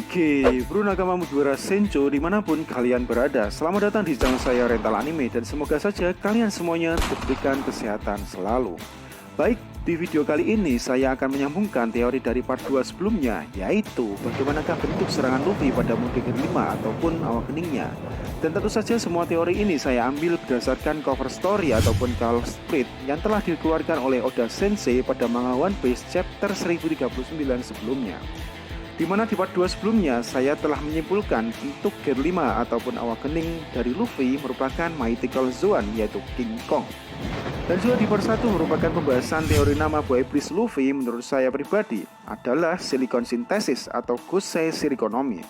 Oke, bro nakama Mugiwara Sencho dimanapun kalian berada, selamat datang di channel saya Rental Anime dan semoga saja kalian semuanya diberikan kesehatan selalu. Baik, di video kali ini saya akan menyambungkan teori dari part 2 sebelumnya, yaitu bagaimanakah bentuk serangan Luffy pada mode Gear 5 ataupun Awakeningnya. Dan tentu saja semua teori ini saya ambil berdasarkan cover story ataupun color split yang telah dikeluarkan oleh Oda Sensei pada manga One Piece chapter 1039 sebelumnya. Dimana di part 2 sebelumnya saya telah menyimpulkan bentuk Gear 5 ataupun Awakening dari Luffy merupakan Mythical Zoan yaitu King Kong. Dan juga di part 1 merupakan pembahasan teori nama buah iblis Luffy menurut saya pribadi adalah Silicon Synthesis atau Gosei Shirikonomi.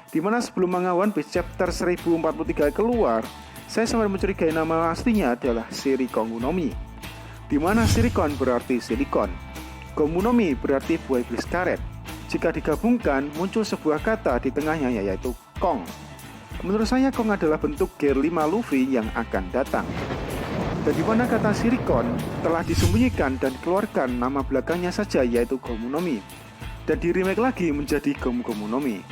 Dimana sebelum manga One Piece chapter 1043 keluar, saya sempat mencurigai nama aslinya adalah Shirikonomi. Dimana Shirikon berarti silikon, Gomunomi berarti buah iblis karet. Jika digabungkan, muncul sebuah kata di tengahnya yaitu Kong. Menurut saya Kong adalah bentuk Gear 5 Luffy yang akan datang. Dan dimana kata Shirikon telah disembunyikan dan dikeluarkan nama belakangnya saja yaitu Gomunomi. Dan di remake lagi menjadi Gomu-Gomunomi.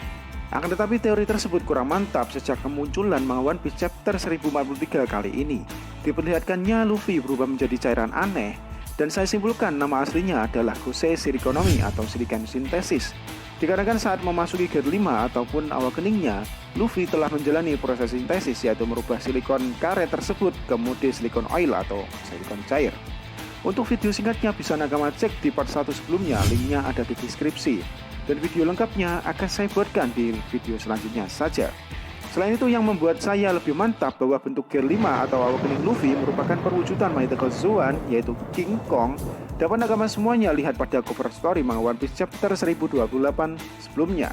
Akan tetapi teori tersebut kurang mantap sejak kemunculan manga One Piece chapter 1043 kali ini. Diperlihatkannya Luffy berubah menjadi cairan aneh. Dan saya simpulkan nama aslinya adalah Gosei Shirikonomi atau Silicon Synthesis. Dikarenakan saat memasuki Gear 5 ataupun Awakeningnya, Luffy telah menjalani proses sintesis yaitu merubah silikon karet tersebut ke mode silikon oil atau silikon cair. Untuk video singkatnya bisa nakama cek di part 1 sebelumnya, linknya ada di deskripsi. Dan video lengkapnya akan saya buatkan di video selanjutnya saja. Selain itu yang membuat saya lebih mantap bahwa bentuk Gear 5 atau Awakening Luffy merupakan perwujudan Mythical Zoan yaitu King Kong. Dapat nakama semuanya lihat pada cover story manga One Piece chapter 1028 sebelumnya.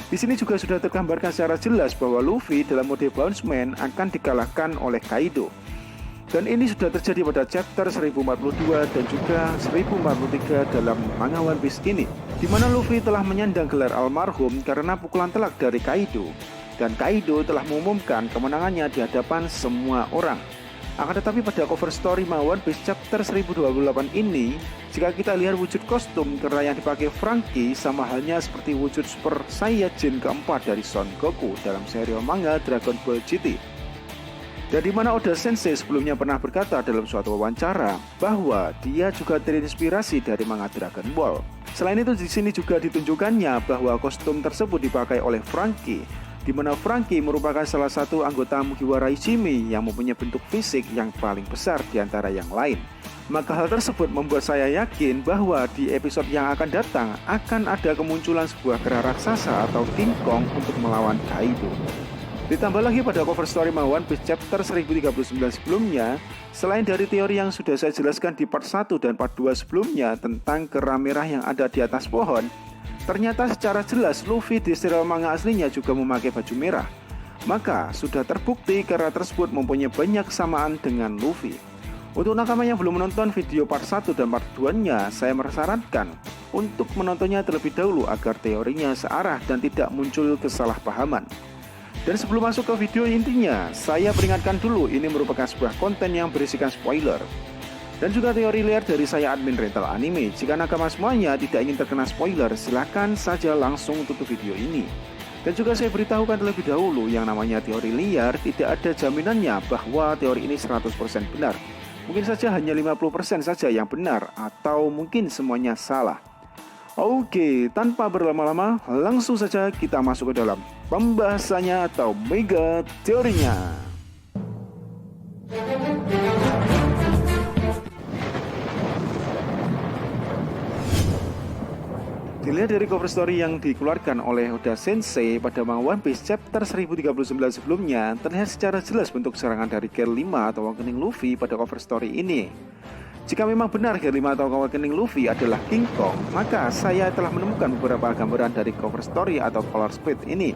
Di sini juga sudah tergambarkan secara jelas bahwa Luffy dalam mode Bounce Man akan dikalahkan oleh Kaido. Dan ini sudah terjadi pada chapter 1042 dan juga 1043 dalam manga One Piece ini, di mana Luffy telah menyandang gelar almarhum karena pukulan telak dari Kaido. Dan Kaido telah mengumumkan kemenangannya di hadapan semua orang. Akan tetapi pada cover story manga One Piece chapter 1028 ini, jika kita lihat wujud kostum kera yang dipakai Franky sama halnya seperti wujud Super Saiyajin keempat dari Son Goku dalam serial manga Dragon Ball GT. Dan dimana Oda Sensei sebelumnya pernah berkata dalam suatu wawancara bahwa dia juga terinspirasi dari manga Dragon Ball. Selain itu di sini juga ditunjukkannya bahwa kostum tersebut dipakai oleh Franky, di mana Franky merupakan salah satu anggota Mugiwara Izumi yang mempunyai bentuk fisik yang paling besar di antara yang lain. Maka hal tersebut membuat saya yakin bahwa di episode yang akan datang akan ada kemunculan sebuah kera raksasa atau King Kong untuk melawan Kaido. Ditambah lagi pada cover story manga One Piece chapter 1039 sebelumnya, selain dari teori yang sudah saya jelaskan di part 1 dan part 2 sebelumnya tentang kera merah yang ada di atas pohon, ternyata secara jelas Luffy di serial manga aslinya juga memakai baju merah. Maka sudah terbukti kera tersebut mempunyai banyak kesamaan dengan Luffy. Untuk nakama yang belum menonton video part 1 dan part 2-nya, saya menyarankan untuk menontonnya terlebih dahulu agar teorinya searah dan tidak muncul kesalahpahaman. Dan sebelum masuk ke video intinya, saya peringatkan dulu ini merupakan sebuah konten yang berisikan spoiler. Dan juga teori liar dari saya admin Rental Anime. Jika nakama semuanya tidak ingin terkena spoiler, silahkan saja langsung tutup video ini. Dan juga saya beritahukan terlebih dahulu yang namanya teori liar tidak ada jaminannya bahwa teori ini 100% benar. Mungkin saja hanya 50% saja yang benar atau mungkin semuanya salah. Oke, tanpa berlama-lama langsung saja kita masuk ke dalam pembahasannya atau mega teorinya. Dilihat dari cover story yang dikeluarkan oleh Oda Sensei pada manga One Piece chapter 1039 sebelumnya, terlihat secara jelas bentuk serangan dari Gear 5 atau Awakening Luffy pada cover story ini. Jika memang benar Gear 5 atau Awakening Luffy adalah King Kong, maka saya telah menemukan beberapa gambaran dari cover story atau color split ini.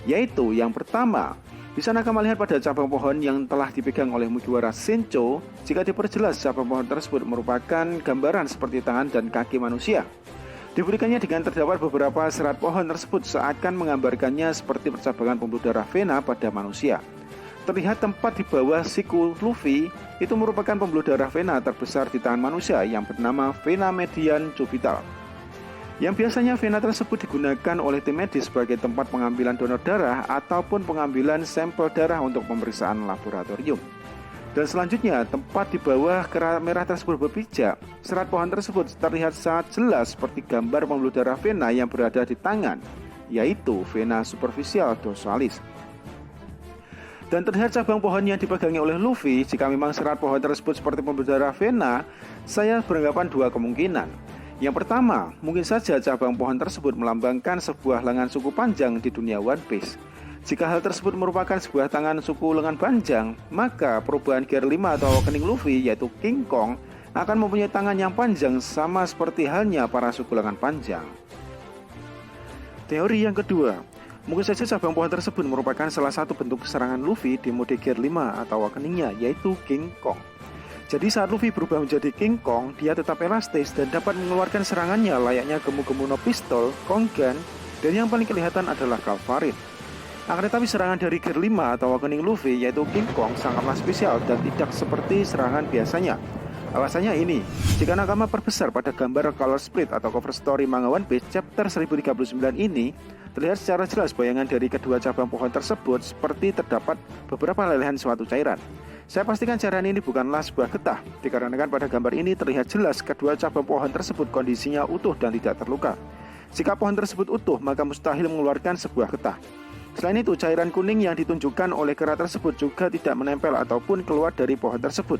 Yaitu yang pertama, bisa nakama lihat pada cabang pohon yang telah dipegang oleh Mugiwara Sencho. Jika diperjelas cabang pohon tersebut merupakan gambaran seperti tangan dan kaki manusia. Diberikannya dengan terdapat beberapa serat pohon tersebut seakan menggambarkannya seperti percabangan pembuluh darah vena pada manusia. Terlihat tempat di bawah siku Luffy itu merupakan pembuluh darah vena terbesar di tangan manusia yang bernama vena median cubital. yang biasanya vena tersebut digunakan oleh tim medis sebagai tempat pengambilan donor darah ataupun pengambilan sampel darah untuk pemeriksaan laboratorium. Dan selanjutnya, tempat di bawah kerat merah tersebut berpijak. Serat pohon tersebut terlihat sangat jelas seperti gambar pembuluh darah vena yang berada di tangan, yaitu vena superficial dorsalis. Dan terlihat cabang pohon yang dipegangi oleh Luffy. Jika memang serat pohon tersebut seperti pembuluh darah vena, saya beranggapan dua kemungkinan. Yang pertama, mungkin saja cabang pohon tersebut melambangkan sebuah lengan suku panjang di dunia One Piece. Jika hal tersebut merupakan sebuah tangan suku lengan panjang, maka perubahan Gear 5 atau awakening Luffy, yaitu King Kong, akan mempunyai tangan yang panjang sama seperti halnya para suku lengan panjang. Teori yang kedua, mungkin saja cabang pohon tersebut merupakan salah satu bentuk serangan Luffy di mode Gear 5 atau awakeningnya, yaitu King Kong. Jadi saat Luffy berubah menjadi King Kong, dia tetap elastis dan dapat mengeluarkan serangannya layaknya gemu-gemu no pistol, Kongan, dan yang paling kelihatan adalah Calvarin. Akan tetapi serangan dari Gear 5 atau awakening Luffy, yaitu King Kong, sangatlah spesial dan tidak seperti serangan biasanya. Alasannya ini, jika nakama perbesar pada gambar color split atau cover story manga One Piece chapter 1039 ini, terlihat secara jelas bayangan dari kedua cabang pohon tersebut seperti terdapat beberapa lelehan suatu cairan. Saya pastikan cairan ini bukanlah sebuah getah, dikarenakan pada gambar ini terlihat jelas kedua cabang pohon tersebut kondisinya utuh dan tidak terluka. Jika pohon tersebut utuh, maka mustahil mengeluarkan sebuah getah. Selain itu, cairan kuning yang ditunjukkan oleh kera tersebut juga tidak menempel ataupun keluar dari pohon tersebut.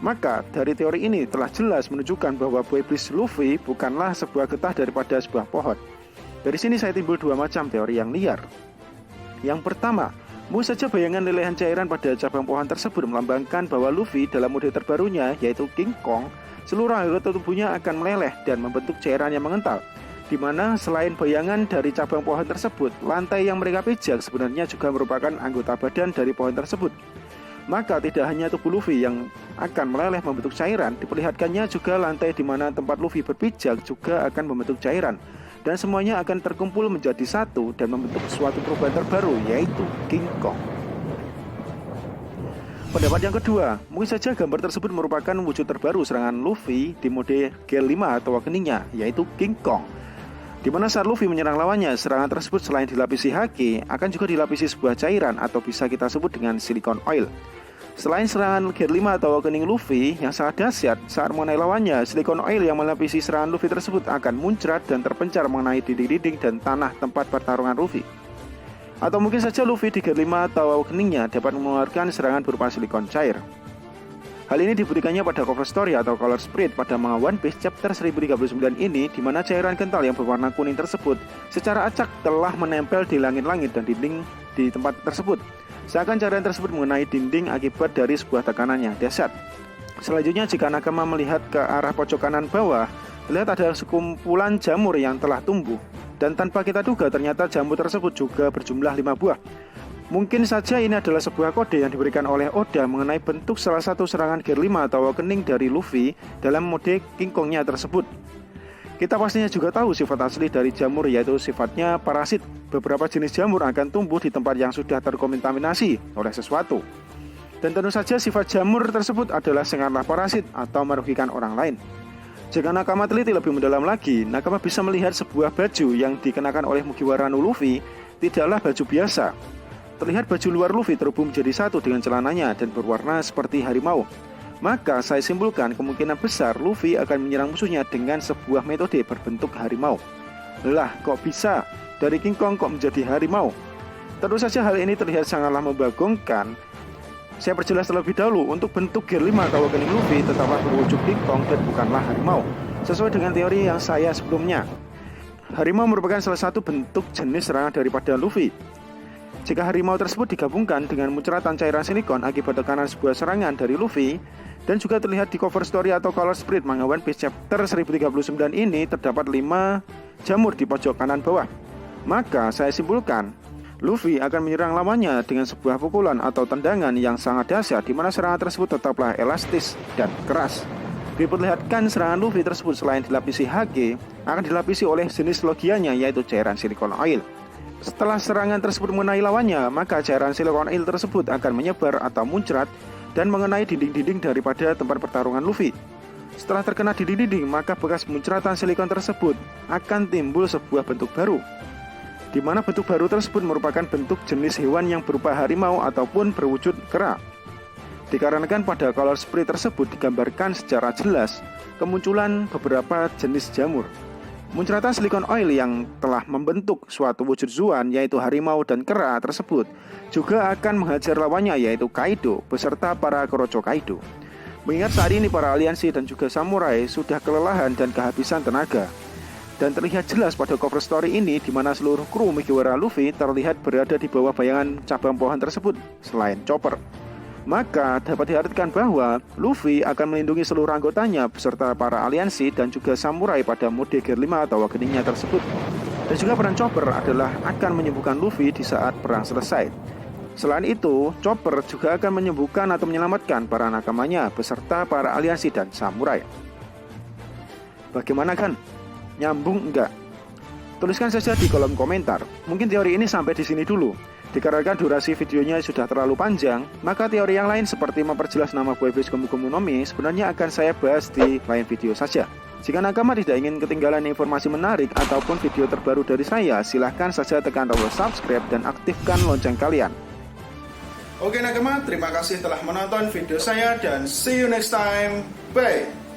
Maka, dari teori ini telah jelas menunjukkan bahwa Boy Beast Luffy bukanlah sebuah getah daripada sebuah pohon. Dari sini saya timbul dua macam teori yang liar. Yang pertama, mungkin saja bayangan lelehan cairan pada cabang pohon tersebut melambangkan bahwa Luffy dalam mode terbarunya, yaitu King Kong, seluruh anggota tubuhnya akan meleleh dan membentuk cairan yang mengental, di mana selain bayangan dari cabang pohon tersebut, lantai yang mereka pijak sebenarnya juga merupakan anggota badan dari pohon tersebut. Maka tidak hanya tubuh Luffy yang akan meleleh membentuk cairan, diperlihatkannya juga lantai di mana tempat Luffy berpijak juga akan membentuk cairan. Dan semuanya akan terkumpul menjadi satu dan membentuk suatu perubahan terbaru, yaitu King Kong. Pendapat yang kedua, mungkin saja gambar tersebut merupakan wujud terbaru serangan Luffy di mode Gear 5 atau awakeningnya, yaitu King Kong. Di mana saat Luffy menyerang lawannya, serangan tersebut selain dilapisi haki, akan juga dilapisi sebuah cairan atau bisa kita sebut dengan silicon oil. Selain serangan Gear 5 atau awakening Luffy yang sangat dahsyat, saat mengenai lawannya, silikon oil yang melapisi serangan Luffy tersebut akan muncrat dan terpencar mengenai dinding-dinding dan tanah tempat pertarungan Luffy. Atau mungkin saja Luffy di Gear 5 atau awakeningnya dapat mengeluarkan serangan berupa silikon cair. Hal ini dibuktikannya pada cover story atau color spread pada manga One Piece chapter 1039 ini, di mana cairan kental yang berwarna kuning tersebut secara acak telah menempel di langit-langit dan dinding di tempat tersebut. Seakan cairan tersebut mengenai dinding akibat dari sebuah tekanan yang dahsyat. Selanjutnya, jika nakama melihat ke arah pojok kanan bawah, terlihat ada sekumpulan jamur yang telah tumbuh. Dan tanpa kita duga, ternyata jamur tersebut juga berjumlah 5 buah. Mungkin saja ini adalah sebuah kode yang diberikan oleh Oda mengenai bentuk salah satu serangan Gear 5 atau awakening dari Luffy dalam mode King Kong-nya tersebut. Kita pastinya juga tahu sifat asli dari jamur, yaitu sifatnya parasit. Beberapa jenis jamur akan tumbuh di tempat yang sudah terkontaminasi oleh sesuatu. Dan tentu saja sifat jamur tersebut adalah sangatlah parasit atau merugikan orang lain. Jika nakama teliti lebih mendalam lagi, nakama bisa melihat sebuah baju yang dikenakan oleh Mugiwara no Luffy tidaklah baju biasa. Terlihat baju luar Luffy terhubung menjadi satu dengan celananya dan berwarna seperti harimau. Maka saya simpulkan kemungkinan besar Luffy akan menyerang musuhnya dengan sebuah metode berbentuk harimau. Lah, kok bisa? Dari King Kong kok menjadi harimau? Tentu saja hal ini terlihat sangatlah membagongkan. Saya perjelas terlebih dahulu, untuk bentuk Gear 5 atau awakening Luffy tetaplah berwujud King Kong dan bukanlah harimau, sesuai dengan teori yang saya sebelumnya. Harimau merupakan salah satu bentuk jenis serangan daripada Luffy. Jika harimau tersebut digabungkan dengan muncratan cairan silikon akibat tekanan sebuah serangan dari Luffy, dan juga terlihat di cover story atau color spread manga One Piece chapter 1039 ini terdapat 5 jamur di pojok kanan bawah. Maka saya simpulkan Luffy akan menyerang lawannya dengan sebuah pukulan atau tendangan yang sangat dahsyat, di mana serangan tersebut tetaplah elastis dan keras. Diperlihatkan serangan Luffy tersebut selain dilapisi haki, akan dilapisi oleh jenis logianya, yaitu cairan silicon oil. Setelah serangan tersebut mengenai lawannya, maka cairan silicon oil tersebut akan menyebar atau muncrat dan mengenai dinding-dinding daripada tempat pertarungan Luffy. Setelah terkena dinding-dinding, maka bekas muncratan silikon tersebut akan timbul sebuah bentuk baru, di mana bentuk baru tersebut merupakan bentuk jenis hewan yang berupa harimau ataupun berwujud kera. Dikarenakan pada color spray tersebut digambarkan secara jelas kemunculan beberapa jenis jamur. Muncratan silikon oil yang telah membentuk suatu wujud Zoan yaitu harimau dan kera tersebut juga akan menghajar lawannya yaitu Kaido beserta para Kroco Kaido. Mengingat saat ini para aliansi dan juga samurai sudah kelelahan dan kehabisan tenaga. Dan terlihat jelas pada cover story ini di mana seluruh kru Mugiwara Luffy terlihat berada di bawah bayangan cabang pohon tersebut selain Chopper. Maka dapat diartikan bahwa Luffy akan melindungi seluruh anggotanya beserta para aliansi dan juga samurai pada mode Gear 5 atau awakeningnya tersebut. Dan juga peran Chopper adalah akan menyembuhkan Luffy di saat perang selesai. Selain itu, Chopper juga akan menyembuhkan atau menyelamatkan para nakamanya beserta para aliansi dan samurai. Bagaimana kan? Nyambung enggak? Tuliskan saja di kolom komentar. Mungkin teori ini sampai di sini dulu. Dikarenakan durasi videonya sudah terlalu panjang, maka teori yang lain seperti memperjelas nama buah iblis Gomu Gomu no Mi sebenarnya akan saya bahas di lain video saja. Jika nakama tidak ingin ketinggalan informasi menarik ataupun video terbaru dari saya, silahkan saja tekan tombol subscribe dan aktifkan lonceng kalian. Oke nakama, terima kasih telah menonton video saya dan see you next time. Bye.